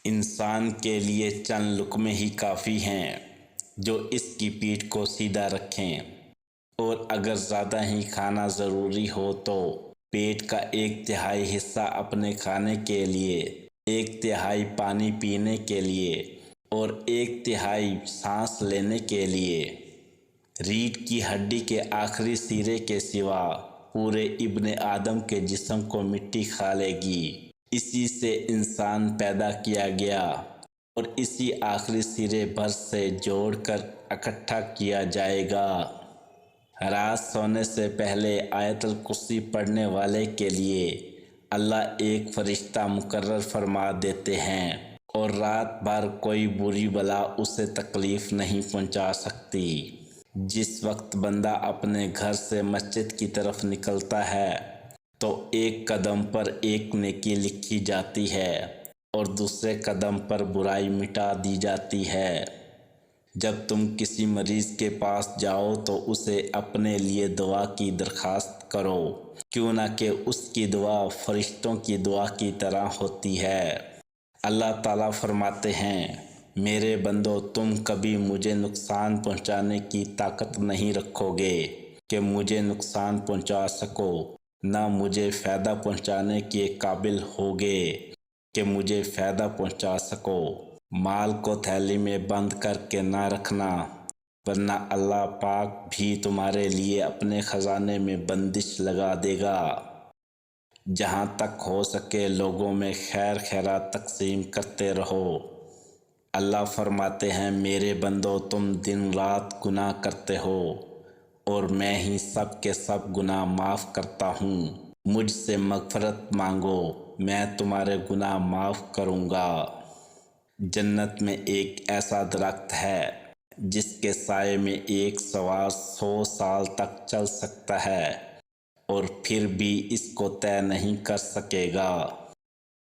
انسان کے لیے چند لقمے ہی کافی ہیں جو اس کی پیٹھ کو سیدھا رکھیں، اور اگر زیادہ ہی کھانا ضروری ہو تو پیٹ کا 1/3 حصہ اپنے کھانے کے لیے، 1/3 پانی پینے کے لیے اور 1/3 سانس لینے کے لیے۔ ریڑھ کی ہڈی کے آخری سرے کے سوا پورے ابن آدم کے جسم کو مٹی کھا لے گی۔ اسی سے انسان پیدا کیا گیا اور اسی آخری سرے بھر سے جوڑ کر اکٹھا کیا جائے گا۔ رات سونے سے پہلے آیت الکرسی پڑھنے والے کے لیے اللہ ایک فرشتہ مقرر فرما دیتے ہیں، اور رات بھر کوئی بری بلا اسے تکلیف نہیں پہنچا سکتی۔ جس وقت بندہ اپنے گھر سے مسجد کی طرف نکلتا ہے تو ایک قدم پر ایک نیکی لکھی جاتی ہے اور دوسرے قدم پر برائی مٹا دی جاتی ہے۔ جب تم کسی مریض کے پاس جاؤ تو اسے اپنے لیے دعا کی درخواست کرو، کیوں نہ کہ اس کی دعا فرشتوں کی دعا کی طرح ہوتی ہے۔ اللہ تعالیٰ فرماتے ہیں، میرے بندو تم کبھی مجھے نقصان پہنچانے کی طاقت نہیں رکھو گے کہ مجھے نقصان پہنچا سکو، نہ مجھے فائدہ پہنچانے کے قابل ہوگے کہ مجھے فائدہ پہنچا سکو۔ مال کو تھیلی میں بند کر کے نہ رکھنا، ورنہ اللہ پاک بھی تمہارے لیے اپنے خزانے میں بندش لگا دے گا۔ جہاں تک ہو سکے لوگوں میں خیر خیرات تقسیم کرتے رہو۔ اللہ فرماتے ہیں، میرے بندو تم دن رات گناہ کرتے ہو اور میں ہی سب کے سب گناہ معاف کرتا ہوں۔ مجھ سے مغفرت مانگو، میں تمہارے گناہ معاف کروں گا۔ جنت میں ایک ایسا درخت ہے جس کے سائے میں ایک سوار 100 سال تک چل سکتا ہے اور پھر بھی اس کو طے نہیں کر سکے گا۔